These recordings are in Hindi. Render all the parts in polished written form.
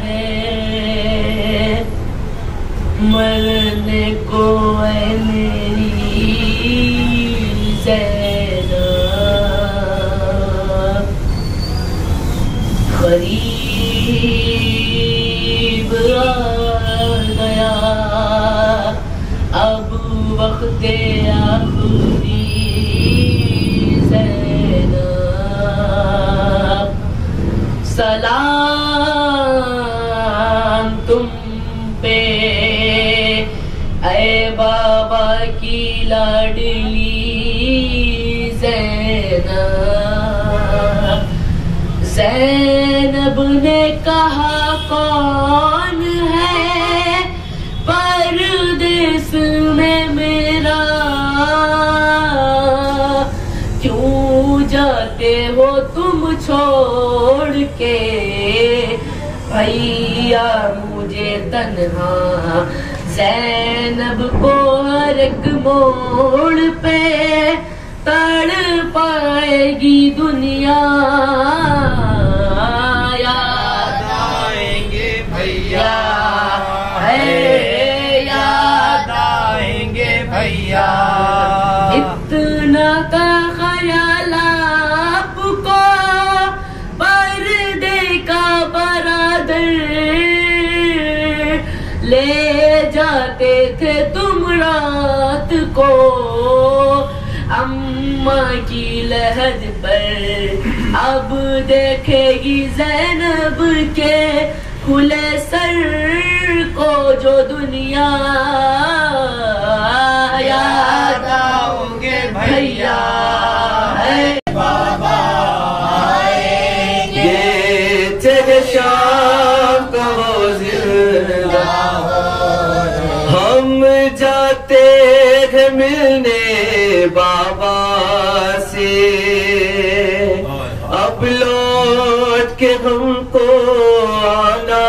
है मरने को है मेरी ज़ैनब, करीब आ गया अब वक्त आखिरी ज़ैनब, सलाम तुम पे ऐ बाबा की लाडली ज़ैनब। ज़ैनब ने कहा कौन है परदेस में मेरा, क्यों जाते हो तुम छोड़ के भैया मुझे तन्हा। ज़ैनब को हर एक मोड़ पे तड़पाएगी दुनिया, याद आएंगे भैया है याद आएंगे भैया। इतना का ख्याल आपको पर्दे का बरादर, ले जाते थे तुम रात को अम्मा की लहज पर। अब देखेगी ज़ैनब के खुले सर को जो दुनिया, याद आओगे भैया है बाबा आएंगे, तेरे शाम का वो जिंदा हम जाते थे मिलने बाबा से, अब लौट के हमको आना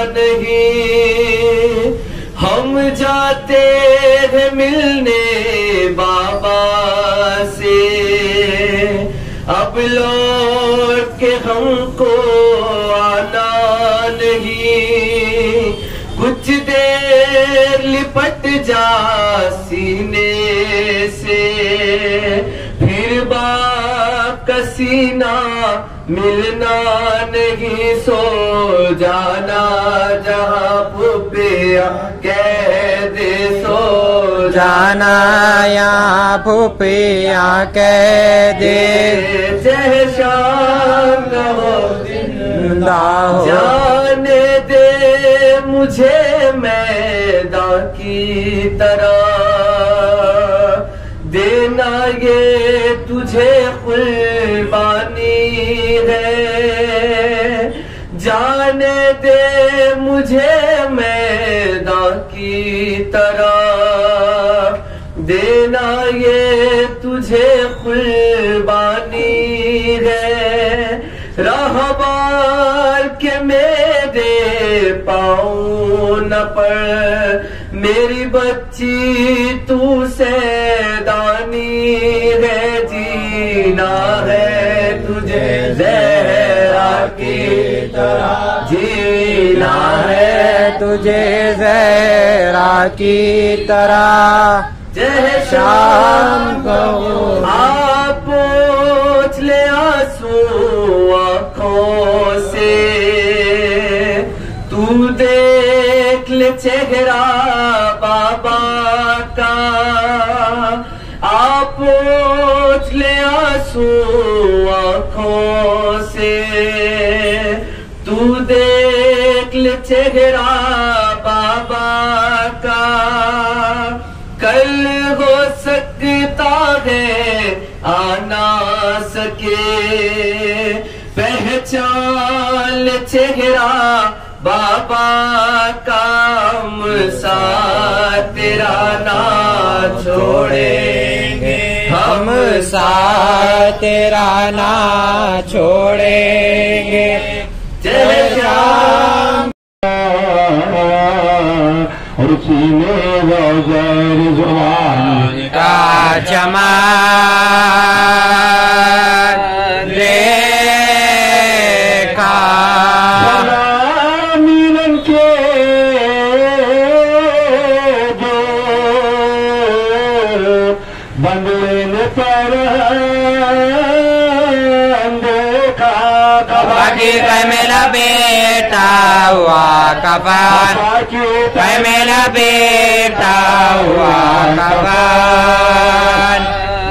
नहीं। हम जाते हैं मिलने बाबा से, अब लौट के हमको आना नहीं। कुछ देर लिपट जा सीने से, फिर बाकसीना मिलना नहीं। सो जाना जहाँ भूपिया कह दे, सो जाना यहाँ भूपिया कह दे। चाहे शाम का हो जिंदा हो, जाने दे मुझे मैदान की तरह, देना ये तुझे कुर्बानी है। जाने दे मुझे मैदान की तरह, देना ये तुझे कुर्बानी है। रहबार के मेरे पाँव न पड़, मेरी बच्ची तू सैदानी है। जीना है तुझे ज़हरा की तरह, जीना है तुझे ज़हरा की तरह। चाहे शाम को आप पोंछ ले आंसू आँखों से, तू देख ले चेहरा बाबा का। आप पोंछ ले आंसू आँखों से, तू देख ले चेहरा बाबा का। कल हो सकता है आना सके, पहचान ले चेहरा बाबा का। सा तेरा ना छोड़ेंगे, हम साथ तेरा ना छोड़ेंगे। जय श्याम और सीने रोज़र ज़ुबान का जमाल देखा। सलामी देखा बाकी मेरा बेटा हुआ कफन, मेरा बेटा हुआ कफन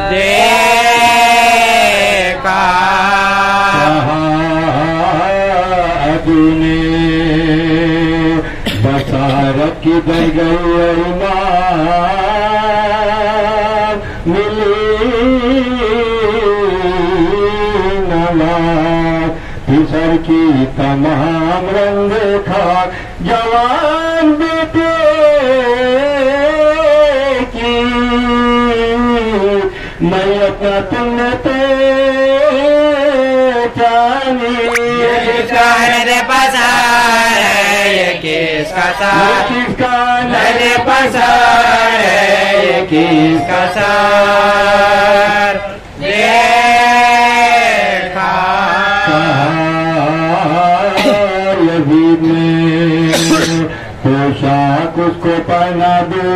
देखा। अदूने बसारत की दर गई मिली नमाज फिसर की तमाम रंग खा जवान बेटे की मैं अपना तुमने पहचानी। किसका नरे पसार है, ये किसका सार, किसका नरे पसार है, ये किसका सार देखा। यजीद ने पोशाक उसको पहना दो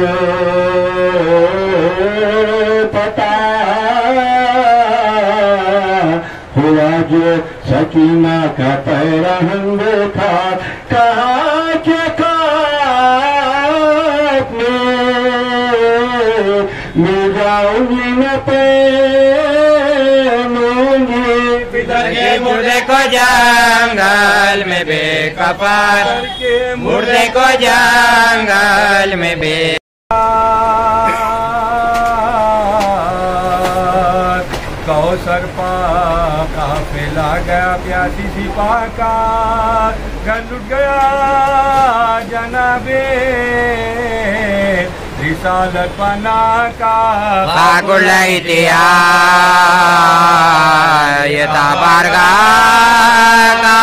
पता हुआ जो सकीना का पैरहन देखा। कहा के खाक में मिल जाऊंगी न पहनूंगी। मुर्दे को जंगल में बेकफन, मुर्दे को जंगल में बे कौसर पा काफिला गया प्यासी सिपा का घर लुट गया जनाबे रिसालत पना का। बागुलाई दिया ये ताबारगा का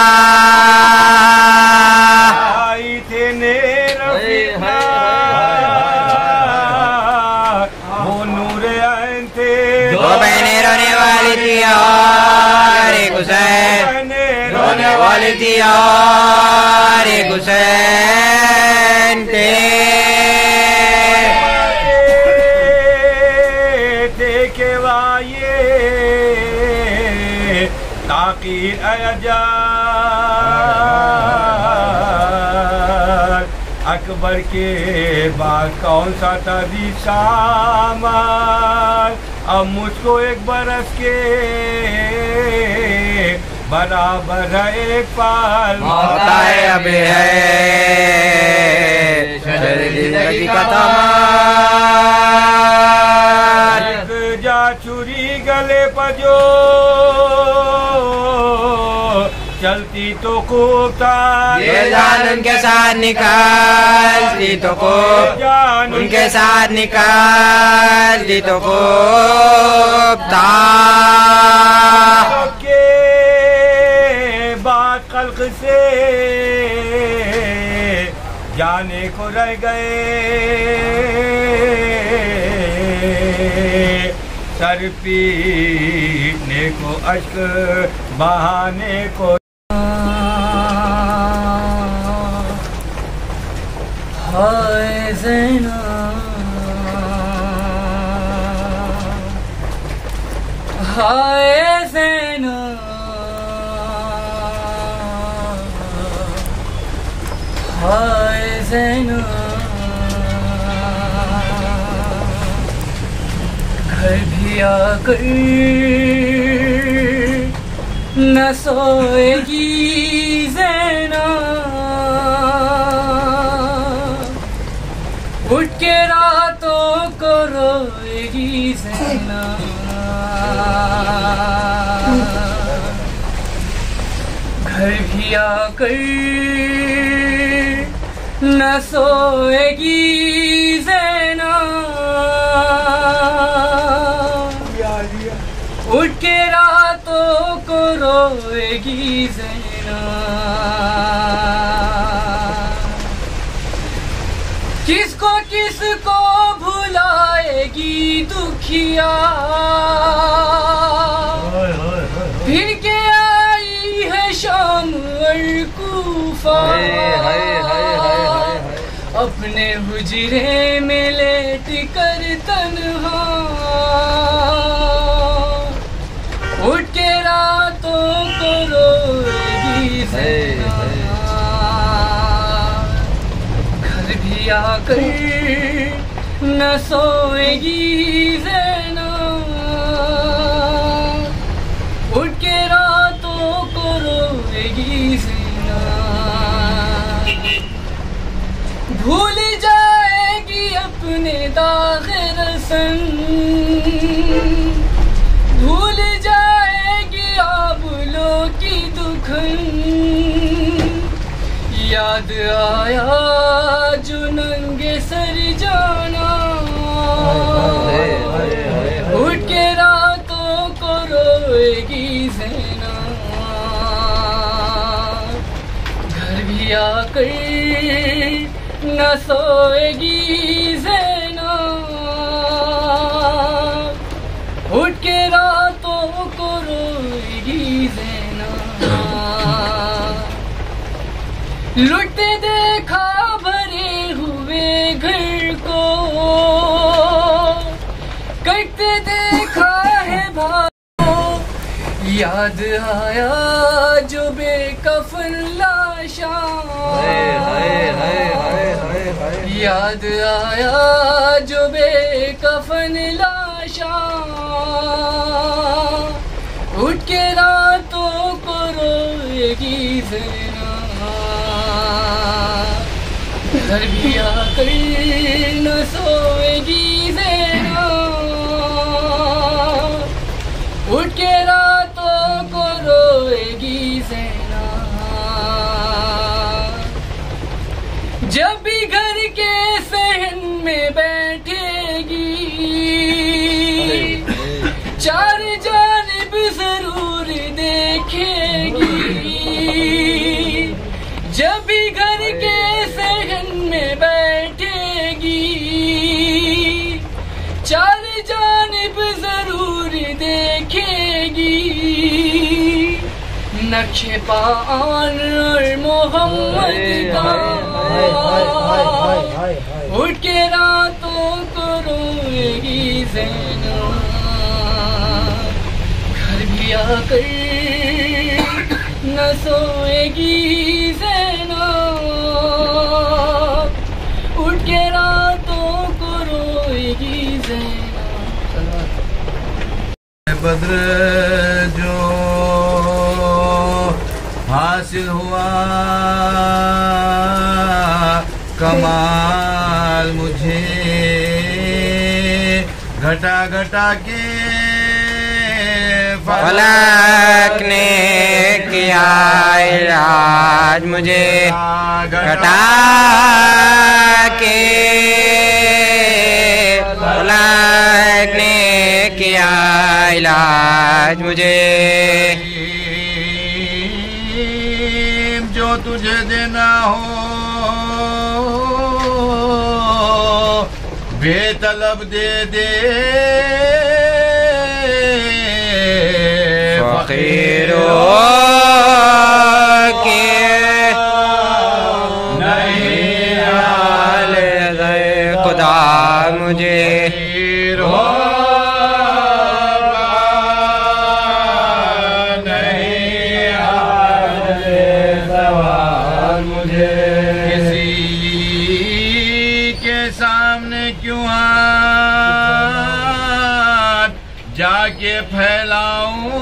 आई थे ने रफीका वो नूरे आए थे। दो बहनें रोने वाली थी और एक हुसैन रोने वाली थी और एक हुसैन थे। देखे वाये ताकीर अजार अकबर के बाद कौन सा था सामान। अब मुझको एक बरस के बराबर है एक पाल। होता है अभी है जिंदगी का तमाम। जा चुरी गले पर जो चलती तो खूब था ये जान उनके साथ निकालती तो खूब, उनके साथ निकालती तो खूब था। के बाद खल्क से जाने को रह गए सर पीटने को अश्क बहाने को। हाय ज़ैना हाय ज़ैना हाय ज़ैना घर भी आकर न सोएगी ज़ैना उठ के रातों को रोएगी ज़ैना घर भी आकर न सोएगी ज़ैना उठ के रातों को रोएगी ज़ैना किसको भुलाएगी दुखिया फिर के आई है शाम और कूफा अपने हुजरे में लेट कर तन्हा भी आकर न सोएगी ज़ैना, उठ के रातों को रोएगी ज़ैना, भूल जाएगी अपने दाग़ रसन, भूल जाएगी आबुलों की दुखन, याद आया जो नंगे सर जाना, उठ के रातों को रोएगी ज़ैना, घर भी आकर न सोएगी ज़ैना, उठ के रातों को रोएगी ज़ैना, लुटते देखा भरे हुए घर को, करते देखा है भाइयों, याद आया जो बेकफन लाशा, याद आया जो बेकफन लाशा, उठ के रातों को रोएगी ज़ैना, घर भी आकर न सोएगी ज़ैना, उठ के रातों को रोएगी ज़ैना, जब भी घर के सहन में बैठेगी, चार जानिब जरूर देखेगी, जब भी घर के सहन में बैठेगी, चार जानिब जरूर देखेगी, नक्शे पान और मोहम्मद का, उठ के रातों को रोएगी ज़ैना, घर भी आकर न सोएगी ज़ैना, उठ के रातों को रोएगी ज़ैना। बद्र जो हासिल हुआ कमाल मुझे, घटा घटा के फलक ने किया इलाज मुझे, घटा के फलक ने किया इलाज मुझे, जो तुझे देना हो बेतलब दे दे, फकीरों के नहीं हाल गए खुदा मुझे, नहीं हाल सवाल मुझे, किसी के सामने क्यों जाके फैलाऊं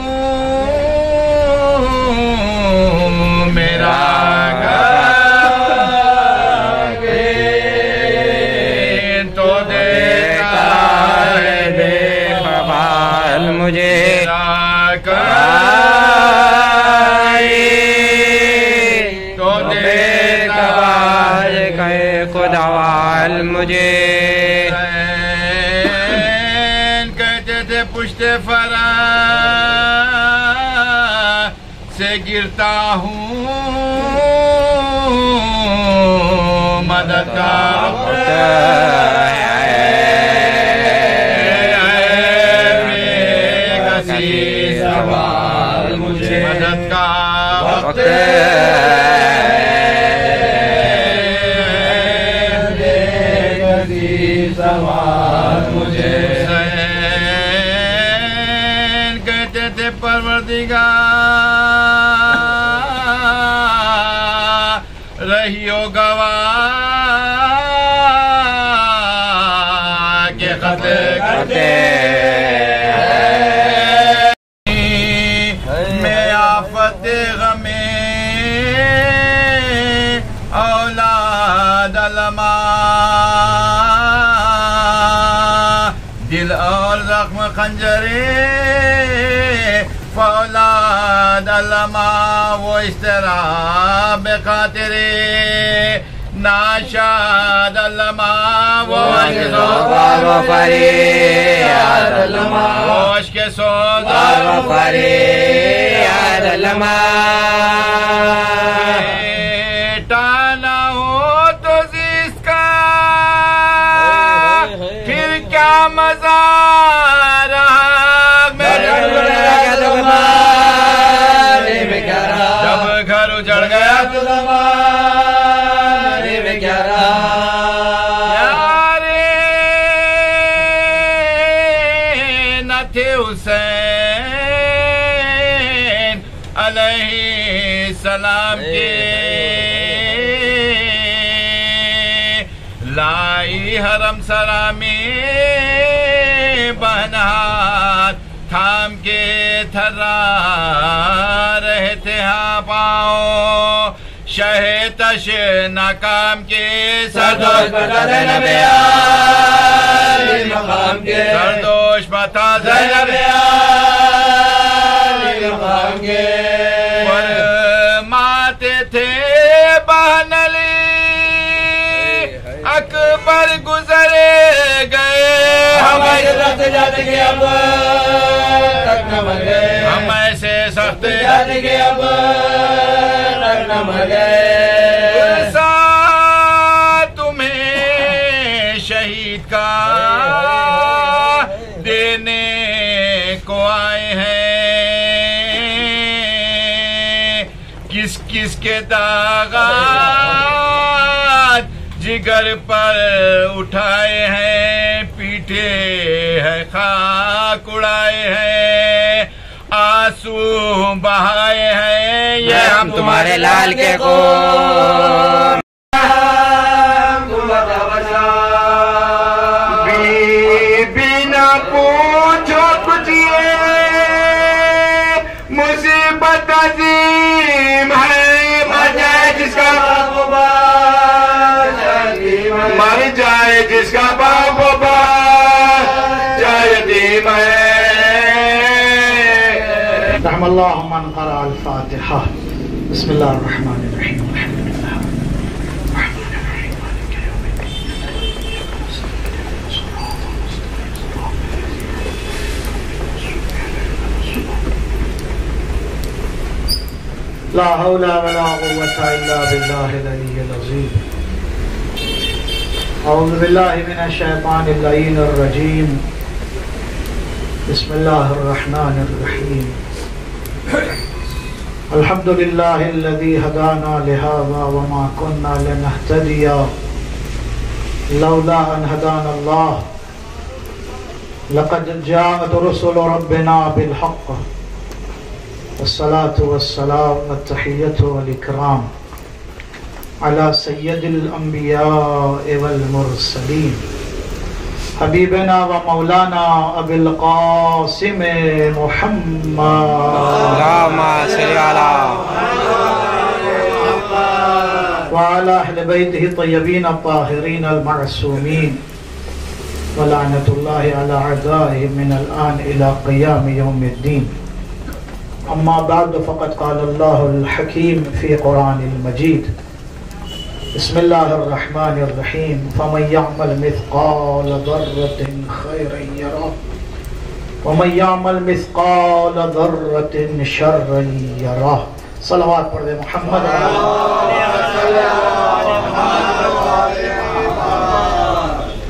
मेरा तो देता है बेखबाल मुझे, तो देता है खुदावाल मुझे, पुश्ते फरा से गिरता हूँ मदद का सवाल मुझे, मदद का वक्त सवाल मुझे, परवरदिगार रहियो गवाह बात करते मैं आफत गमे औलाद अलमा दिल और जख्म खंजरे फौलाद अलमा वो इस तरह बेखातिरे नाशाद अलमा वो होश के सोदा टाना हो तो जिसका फिर क्या मजा रहा जब घर उजड़ गया तो हुसैन अलैहिस्सलाम के लाई हरम सरा में बहनात थाम के थर्रा रहे थे हाँ पाओ शहे तश नाकाम के सरदोष सरदोष बता फरमाते थे बहनली अकबर गुजरे गए हम ऐसे सख्त तुम्हें शहीद का देने को आए हैं किस किस के दागात जिगर पर उठाए हैं पीठे है खाक उड़ाए हैं आंसू बहाए हैं ये हम तुम्हारे लाल के को बिना पूछो कुछ ये मुसीबत अजीम है मर जाए जिसका मर जाए जिसका बाप जाए दीम है रहमल्लाहु मन क़रा अल-फ़ातिहा बिस्मिल्लाहिर्रहमानिर्रहीम ला हौला वला कुव्वता इल्ला बिल्लाहिल अलिय्यिल अज़ीम अऊज़ु बिल्लाहि मिनश शैतानिर रजीम बिस्मिल्लाहिर्रहमानिर्रहीम अल्हम्दुलिल्लाहिल्लज़ी हदाना लिहाज़ा वमा कुन्ना लिनहतदिया लौला अन हदानल्लाह लक़द जाअत रुसुलु रब्बिना बिल हक़्क़ वस्सलातु वस्सलाम वत्तहिय्यतु वल इकराम अला सय्यदिल अंबिया वल मुरसलीन हबीबना व मौलाना अबिल क़ासिम मुहम्मद व अला अहले बैतिही तय्यबीन अत्ताहिरीन अल मअसूमीन व लअनतुल्लाहि अला अअदाइहिम मिनल आन इला क़ियाम यौमिद्दीन अम्मा बाद फ़क़द क़ालल्लाहुल हकीम फ़ी क़ुरानिल मजीद बिस्मिल्लाहिर्रहमानिर्रहीम फमन यअमल मिस्क़ाल ज़र्रतिन खैरन यरह वमन यअमल मिस्क़ाल ज़र्रतिन शर्रन यरह सलवात पढ़ दे मोहम्मद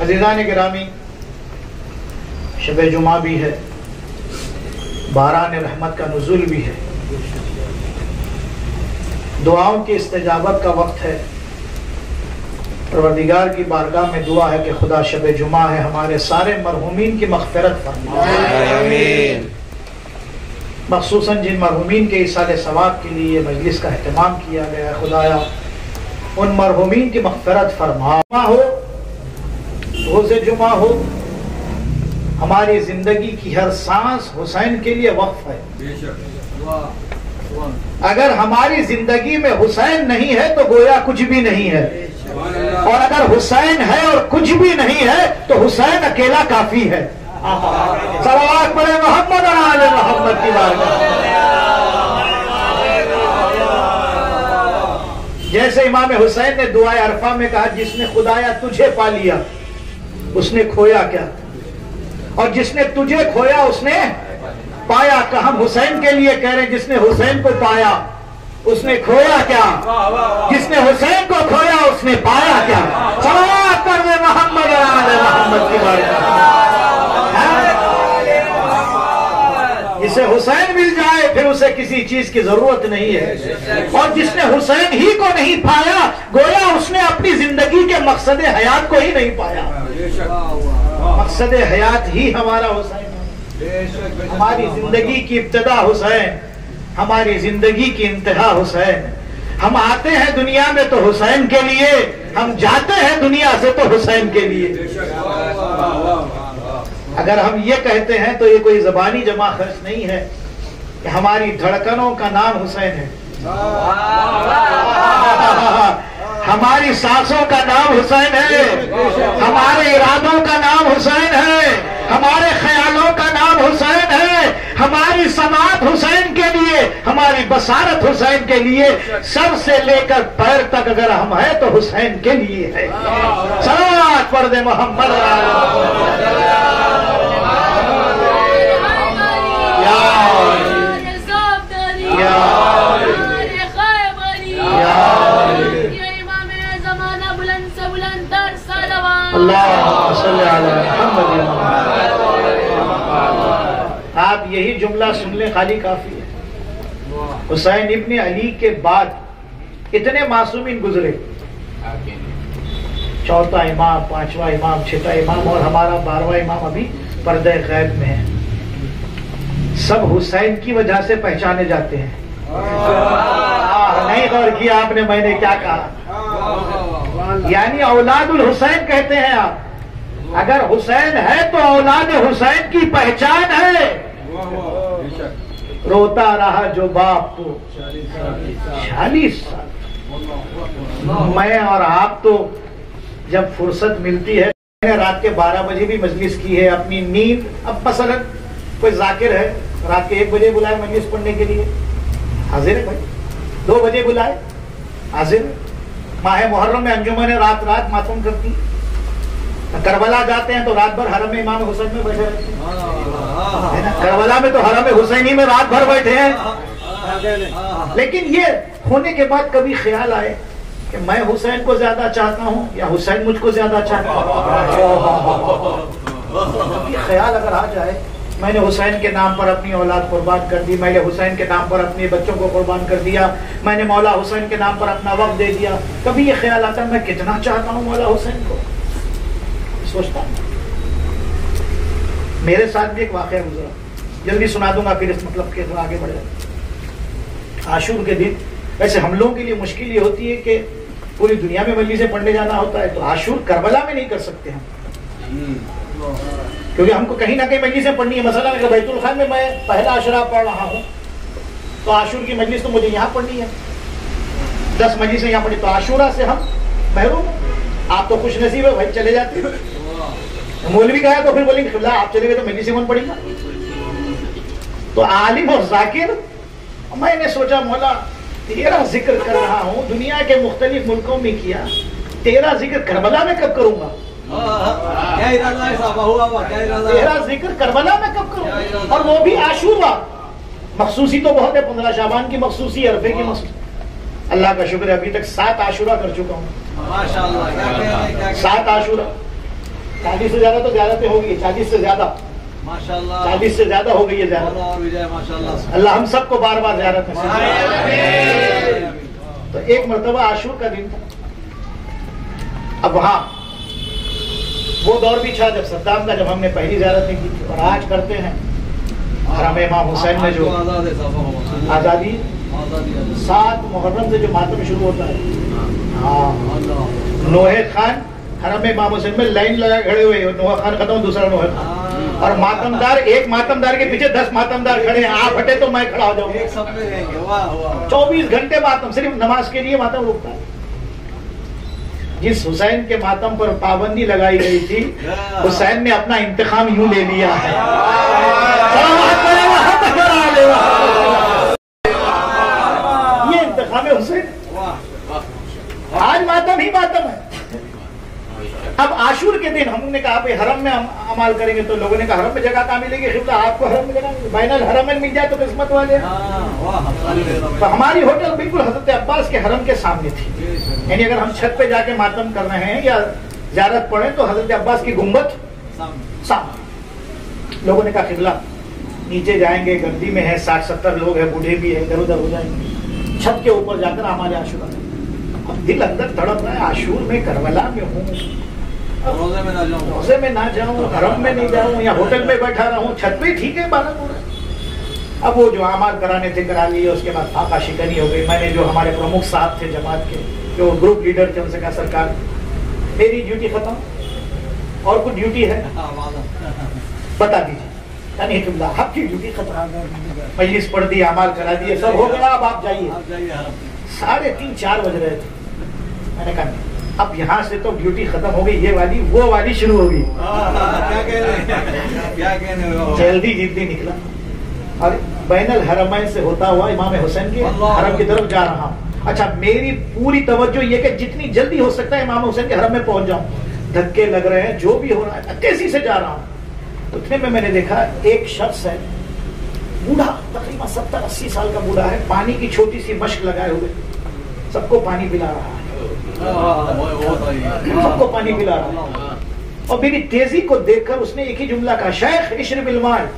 अज़ीज़ान गिरामी शब जुमा भी है बारान रहमत का नुज़ुल भी है दुआओं की इस्तिजाबत का वक्त है परवरदिगार की बारगाह में दुआ है कि खुदा शब जुमा है हमारे सारे मरहूमीन की मग़फ़िरत फरमाए मख़सूसन जिन मरहूमीन के इसाले सवाब के लिए मजलिस का एहतमाम किया गया है खुदाया उन मरहूमीन की मग़फ़िरत फरमा हो रोज़े जुमा हो हमारी जिंदगी की हर सांस हुसैन के लिए वक्फ है। अगर हमारी जिंदगी में हुसैन नहीं है तो गोया कुछ भी नहीं है, और अगर हुसैन है और कुछ भी नहीं है तो हुसैन अकेला काफी है। सलावत पढ़े मोहम्मद और आले मोहम्मद की बारगाह। जैसे इमाम हुसैन ने दुआए अरफा में कहा, जिसने खुदाया तुझे पा लिया उसने खोया क्या, और जिसने तुझे खोया उसने पाया। का हम हुसैन के लिए कह रहे हैं, जिसने हुसैन को पाया उसने खोया क्या, जिसने हुसैन को खोया उसने पाया क्या। सलावत कर दे मोहम्मद और आले मोहम्मद की बारगाह। जिसे हुसैन मिल जाए फिर उसे किसी चीज की जरूरत नहीं है, और जिसने हुसैन ही को नहीं पाया गोया उसने अपनी जिंदगी के मकसद हयात को ही नहीं पाया। मकसद हयात ही हमारा हुसैन है। हमारी जिंदगी की इब्तिदा हुसैन, हमारी जिंदगी की इंतहा हुसैन। हम आते हैं दुनिया में तो हुसैन के लिए, हम जाते हैं दुनिया से तो हुसैन के लिए। अगर हम ये कहते हैं तो ये कोई ज़बानी जमा खर्च नहीं है कि हमारी धड़कनों का नाम हुसैन है, हमारी सांसों का नाम हुसैन है, हमारे इरादों का नाम हुसैन है, हमारे ख्यालों का नाम हुसैन है, हमारी समात हुसैन के लिए, हमारी बसारत हुसैन के लिए, सर से लेकर पैर तक अगर हम हैं तो हुसैन के लिए है। सलावत पढ़ दे मोहम्मद। आप यही जुमला सुन ले खाली काफी है। हुसैन इब्ने अली के बाद इतने मासूमीन गुजरे, चौथा इमाम, पांचवा इमाम, छठा इमाम और हमारा 12वां इमाम अभी पर्दे गैब में है। सब हुसैन की वजह से पहचाने जाते हैं। नहीं गौर किया आपने मैंने क्या कहा, यानी औलादुल हुसैन कहते हैं आप। अगर हुसैन है तो औलाद हुसैन की पहचान है। रोता रहा जो बाप तो 40 साल। मैं और आप तो जब फुर्सत मिलती है, मैंने रात के 12 बजे भी मजलिस की है। अपनी नींद, अब मसलन कोई जाकिर है रात के 1 बजे बुलाए मजलिस पढ़ने के लिए, हाजिर है भाई। 2 बजे बुलाए, हाजिर। माह मुहर्रम में अंजुमन रात रात मातूम करती। करबला जाते हैं तो रात भर हरम इमाम हुसैन में बैठे रहते हैं, है ना। करबला में तो हरम हुसैनी में रात भर बैठे हैं। लेकिन ये होने के बाद कभी ख्याल आए कि मैं हुसैन को ज्यादा चाहता हूँ या हुसैन मुझको ज्यादा चाहता है। ख्याल अगर आ जाए, मैंने हुसैन के नाम पर अपनी औलाद कुर्बान कर दी, मैंने हुसैन के नाम पर अपने बच्चों को कुर्बान कर दिया, मैंने मौला हुसैन के नाम पर अपना वक्त दे दिया, कभी ये ख्याल आता मैं कितना चाहता हूँ मौला हुसैन को। सोचता मेरे साथ भी एक वाकया गुजरा, जल्दी सुना दूंगा फिर इस मतलब के आगे बढ़ जाए। आशूर के दिन वैसे हम लोगों के लिए मुश्किल ये होती है कि पूरी दुनिया में मजलिसें पढ़ने जाना होता है, तो आशूर करबला में नहीं कर सकते हम, क्योंकि हमको कहीं ना कहीं मजलिसें पढ़नी है। मसला अगर बैतुल खान में मैं पहला अशरा पढ़ रहा हूँ तो आशूर की मजलिस तो मुझे यहाँ पढ़नी है। 10 मजलिसें यहाँ पढ़ी तो आशूरा से हम महरूम। आप तो खुश नसीब है भाई, चले जाते हो। मौलवी गया तो फिर बोलेंगे खिला आप चले गए तो मजलिस कौन पढ़ेगा। तो आलिम और जाकिर, मैंने सोचा मौला तेरा जिक्र कर रहा हूँ, दुनिया के मुख्तलिफ मुल्कों में किया, तेरा जिक्र करबला में कब करूंगा। तेरा जिक्र करबला में कब करूंगा, और वो भी आशूरा। मखसूसी तो बहुत है, 15 शाबान की मखसूसी, अरफे की मखसूसी। अल्लाह का शुक्र है अभी तक 7 आशूरा कर चुका हूँ। माशाअल्लाह 7 आशूरा। 40 से ज्यादा तो ज़्यादतें हो गई, 40 से ज्यादा, माशाअल्लाह 40 से ज्यादा हो गई है ज़्यादा। अल्लाह हम सबको बार बार ज़ियारत नसीब। तो एक मरतबा आशूर का दिन था। अब वहाँ वो दौर भी था जब सद्दाम का, जब हमने पहली ज़ियारत नहीं की थी, और आज करते हैं। हरम इमाम हुसैन में जो आज़ादी 7 मुहर्रम से जो मातम शुरू होता है, हाँ, नोहे खान हरम इमाम हुसैन में लाइन लगा खड़े हुए, नोहा खान खत्म, दूसरा नोहे खान। और मातमदार, एक मातमदार के पीछे 10 मातमदार खड़े हैं, आप हटे तो मैं खड़ा हो जाऊंगा। 24 घंटे मातम, सिर्फ नमाज के लिए मातम रुकता है। जिस हुसैन के मातम पर पाबंदी लगाई गई थी, हुसैन ने अपना इंतकाम यूं ले लिया है। ये इंतकाम है हुसैन। आज मातम ही मातम है। अब आशूर के दिन हमने कहा भाई हरम में हम अमाल करेंगे, तो लोगों ने कहा हरम में जगह कहाँ मिलेगी? शिवला आपको हरम में जगह, बैनल हरम में मिल जाए तो किस्मत वाले। तो हमारी होटल बिल्कुल हजरत अब्बास के हरम के सामने थी, यानी अगर हम छत पे जाके मातम कर रहे हैं या ज़ियारत पढ़े तो हजरत अब्बास की गुंबद सामने। लोगों ने कहा किबला नीचे जाएंगे, गर्दी में है, 60-70 लोग हैं, बूढ़े भी है, इधर उधर हो जाएंगे, छत के ऊपर जाकर हमारे आशूर। अब दिल अंदर तड़प रहा है, आशूर में करबला में हूँ, रोजे में ना जाऊं, हरम में नहीं जाऊं, या होटल में बैठा रहूं, छत पे ठीक है बारह पूरा। अब वो जो अमाल कराने थे करा लिए, उसके बाद फाका शिकनी हो गई। मैंने जो हमारे प्रमुख साहब थे जमात के, जो ग्रुप लीडर थे, उनसे कहा सरकार मेरी ड्यूटी खत्म, और कुछ ड्यूटी है बता दीजिए। आपकी ड्यूटी खत्म, मजलिस पढ़ दी, अमाल करा दिए, सब हो गया, अब आप जाइए। 3:30-4 बज रहे थे। मैंने कहा अब यहाँ से तो ड्यूटी खत्म हो गई, ये वाली वो वाली शुरू होगी। जल्दी जिद्दी निकला और बैनल हरमैन से होता हुआ इमाम हुसैन के हरम की तरफ जा रहा हूँ। अच्छा, मेरी पूरी तवज्जो ये कि जितनी जल्दी हो सकता है इमाम हुसैन के हरम में पहुंच जाऊं। धक्के लग रहे हैं, जो भी हो रहा है, तेजी से जा रहा हूँ। उतने में मैंने देखा एक शख्स है, बूढ़ा, तकरीबन 70-80 साल का बूढ़ा है, पानी की छोटी सी मश्क लगाए हुए, सबको पानी पिला रहा है, सबको पानी पिला रहा है। और मेरी तेजी को देखकर उसने एक ही जुमला कहा, शेख इश्रब बिल माल,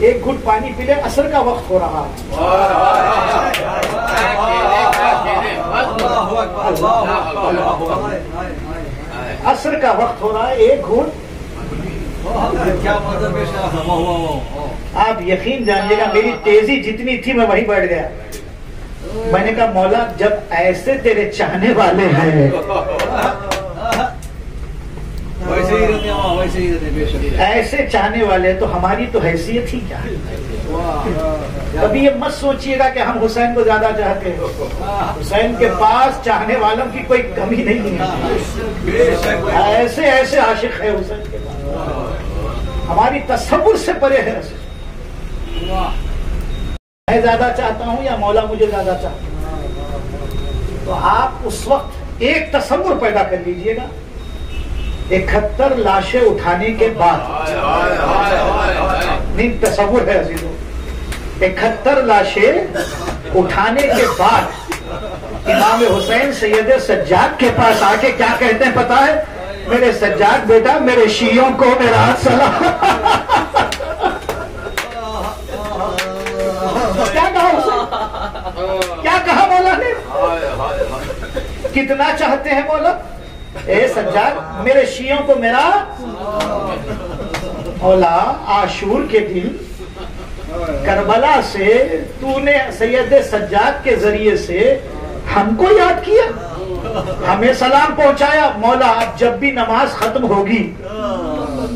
एक घुट पानी पी ले, असर का वक्त हो रहा है। असर का वक्त हो रहा है, एक घुट। आप यकीन जानिएगा मेरी तेजी जितनी थी मैं वहीं बैठ गया। मैंने कहा मौला जब ऐसे तेरे चाहने वाले हैं, ऐसे चाहने वाले तो हमारी तो हैसियत ही क्या है। कभी ये मत सोचिएगा कि हम हुसैन को ज्यादा चाहते हैं। हुसैन के पास चाहने वालों की कोई कमी नहीं है, ऐसे ऐसे आशिक है हुसैन के पास, हमारी तसव्वुर से परे है। मैं ज्यादा चाहता हूं या मौला मुझे ज्यादा चाहता हूं? तो आप उस वक्त एक तसव्वुर पैदा कर लीजिएगा, 71 लाशें उठाने के बाद, नहीं तसव्वुर है अजीजों, 71 लाशें उठाने के बाद इमाम हुसैन सैयद सज्जाद के पास आके क्या कहते हैं पता है? मेरे सज्जाद बेटा, मेरे शियों को मेरा सलाम। क्या कहा हुसैन? क्या कहा मौला ने? कितना चाहते हैं मौला? ए सज्जाद, मेरे शियों को मेरा। मौला आशूर के दिन करबला से तूने सैयद सज्जाद के जरिए से हमको याद किया, हमें सलाम पहुंचाया। मौला अब जब भी नमाज खत्म होगी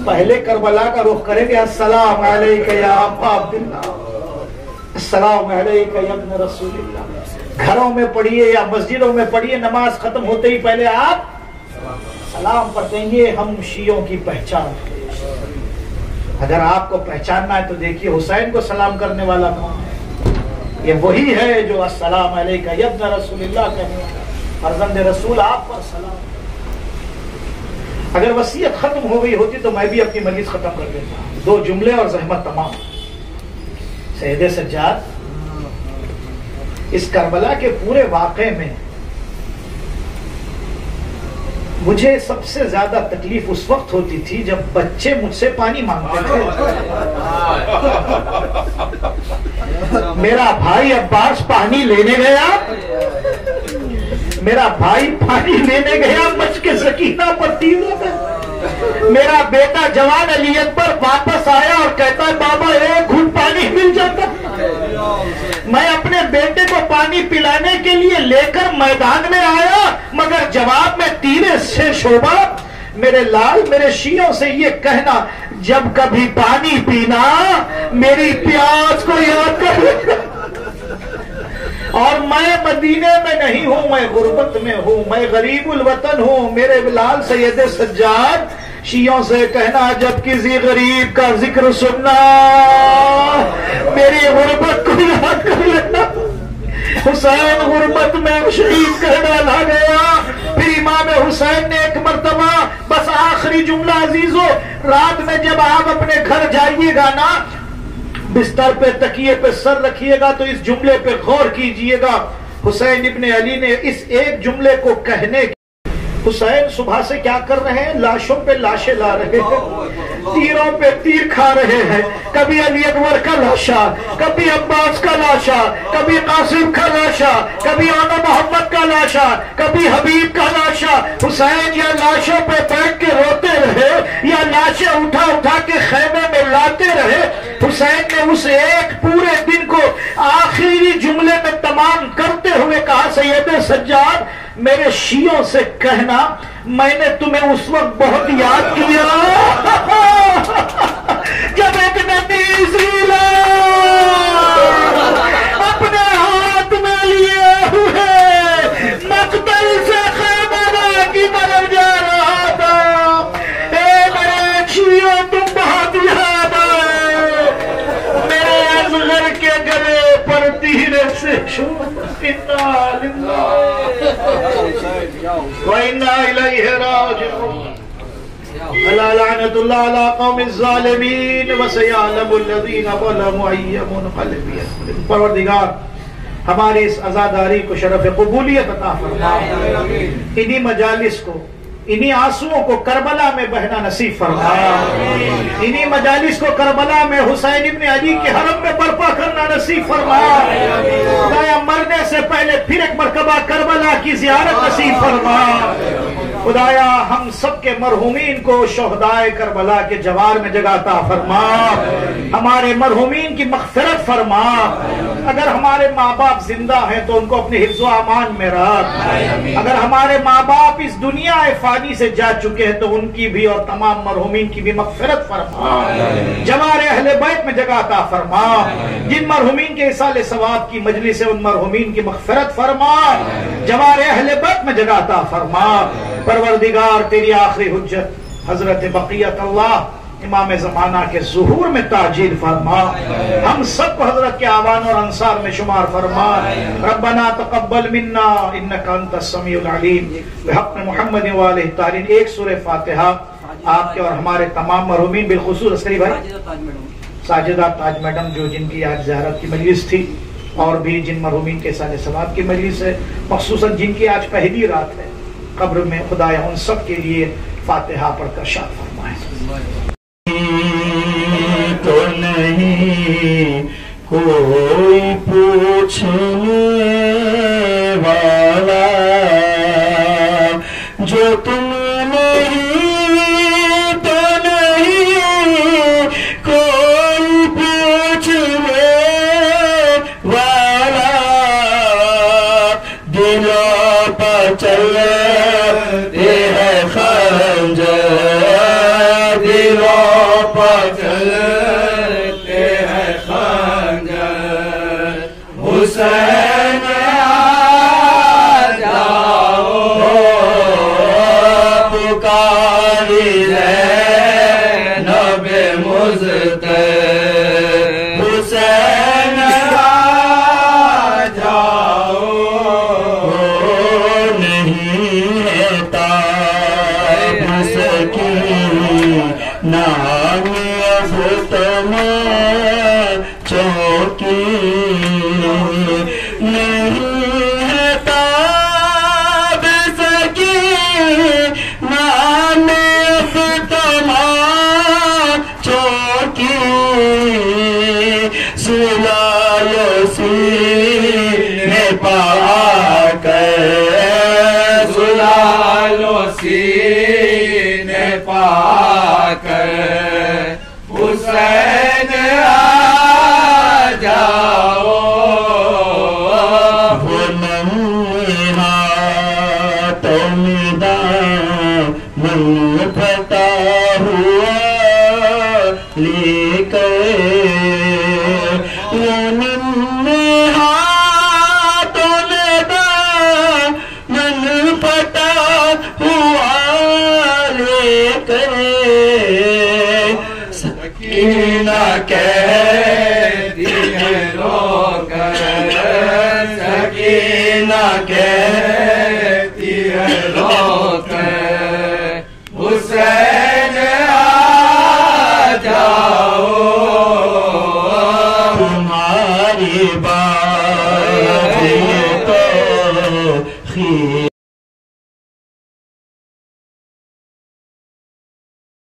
पहले करबला का रुख करेंगे, अस्सलाम अलैका या अबा अब्दुल्लाह, अस्सलाम अलैका या इब्न रसूलिल्लाह। घरों में पढ़िए या मस्जिदों में पढ़िए, नमाज खत्म होते ही पहले आप सलाम पढ़ते हैं। ये हम शियों की पहचान। अगर आपको पहचानना है तो देखिए हुसैन को सलाम करने वाला कौन है? ये वही है जो अस्सलाम अलैका या इब्न रसूलिल्लाह कहने वाला, फर्जंद रसूल आप पर सलाम। अगर वसीयत खत्म हो गई होती तो मैं भी अपनी मजलिस खत्म कर देता। 2 जुमले और जहमत तमाम। सैयद सज्जाद, इस करबला के पूरे वाक़े में मुझे सबसे ज्यादा तकलीफ उस वक्त होती थी जब बच्चे मुझसे पानी मांगते थे। मेरा भाई अब्बास पानी लेने गया, मेरा भाई पानी लेने गया, मच के सकीना पर तीर लगा। मेरा बेटा जवान अली अकबर वापस आया और कहता है बाबा एक घूंट पानी मिल जाता। मैं अपने बेटे को पानी पिलाने के लिए लेकर मैदान में आया, मगर जवाब में तीरे से शोभा। मेरे लाल, मेरे शियों से ये कहना जब कभी पानी पीना मेरी प्यास को याद कर। और मैं मदीने में नहीं हूं, मैं गुर्बत में हूं, मैं गरीबुल वतन हूं। मेरे बिलाल सैयद सज्जाद शियों से कहना, जब किसी गरीब का जिक्र सुनना मेरी गुर्बत को याद कर लेना। हुसैन गुर्बत में शहीद कर डाला गया। फिर इमाम हुसैन ने एक मर्तबा, बस आखिरी जुमला अजीजों, रात में जब आप अपने घर जाइएगा ना, बिस्तर पे तकिए पे सर रखिएगा तो इस जुमले पे गौर कीजिएगा। हुसैन इब्ने अली ने इस एक जुमले को कहने, हुसैन सुबह से क्या कर रहे हैं? लाशों पे लाशें ला रहे हैं, तीरों पे तीर खा रहे हैं। कभी अली अकबर का लाशा, कभी अब्बास का लाशा, कभी कासिम का लाशा, कभी आना मोहम्मद का लाशा, कभी हबीब का लाशा। हुसैन या लाशों पे बैठ के रोते रहे या लाशें उठा उठा के खैमे में लाते रहे। हुसैन ने उस एक पूरे दिन को आखिरी जुमले में तमाम करते हुए कहा, सैयद सज्जाद मेरे शियों से कहना मैंने तुम्हें उस वक्त बहुत याद किया जब एक नबी अपने हाथ में लिए हुए मकतल से खैबरा की तरफ जा रहा था। मेरे शियों तुम बहुत याद आए। मेरे असगर के गले पर तीर से परवरदिगार हमारी इस आजादारी को शरफ कबूलियत अता फरमा। इन्हीं मजालिस को, इन्हीं आंसुओं को करबला में बहना नसीब फरमा। इन्हीं मजालिस को करबला में हुसैन इब्ने अली के हरम में बर्पा करना नसीब फरमा। खुदाया मरने से पहले फिर एक मरकबा करबला की जियारत नसीब फरमा। खुदाया हम सब के मरहूमीन को शोहदाए करबला के जवार में जगाता फरमा। हमारे मरहूमीन की मग़फ़िरत फरमा। अगर हमारे माँ बाप जिंदा हैं तो उनको अपने हिफ्ज़ व अमान में रख। अगर हमारे माँ बाप इस दुनिया फानी से जा चुके हैं तो उनकी भी और तमाम मरहूमीन की भी मग़फ़िरत फरमा। जवारे अहले बैत में जगाता फरमा। जिन मरहूमीन के इसाले सवाब की मजलिस है उन मरहूमीन की मग़फ़िरत फरमा। जवारे अहले बैत में जगाता फरमा। परवरदिगार तेरी आखिरी हुज्जत हजरत बक़ियत अल्लाह इमाम ज़माना के ज़ुहूर में ताजील फरमा। हम सबको हजरत के आवान और अंसार में शुमार फरमा। रब्बना तक़ब्बल मिन्ना इन्नका अंतस समीउल अलीम बिहक़्क़ि मुहम्मद व आलिहि तारीन। एक सूरह फातिहा आपके और हमारे तमाम मरहूमीन बिलखुसूस अस्करी भाई साजिदा ताज मैडम जो जिनकी आज ज़ियारत की मजलिस थी और भी जिन मरहूमीन के साले सवाब की मजलिस है, मख़सूसन जिनकी आज पहली रात है कब्र में, खुदाया उन सब के लिए फातिहा पढ़कर शाद फरमाए। तो नहीं कोई पूछने वाला जो तुम नहीं, तो नहीं कोई पूछने वाला। दिलों पर चलते हैं खंजर, दिलों पर चलते हैं खंजर। हुसैन आ जाओ पुकारी ज़ैनब मुज़्तफ़ा। हुसैन आ जाओ नहीं है ताब सकी नाम फतमा चौकी। नहीं है ताब सकी नाम फतमा चौकी। सुलालो सीने पाकर, सुलालो सीने पाकर। हुसैन आ जाओ वो नन्हा तमिदा मन फटा हुआ रोक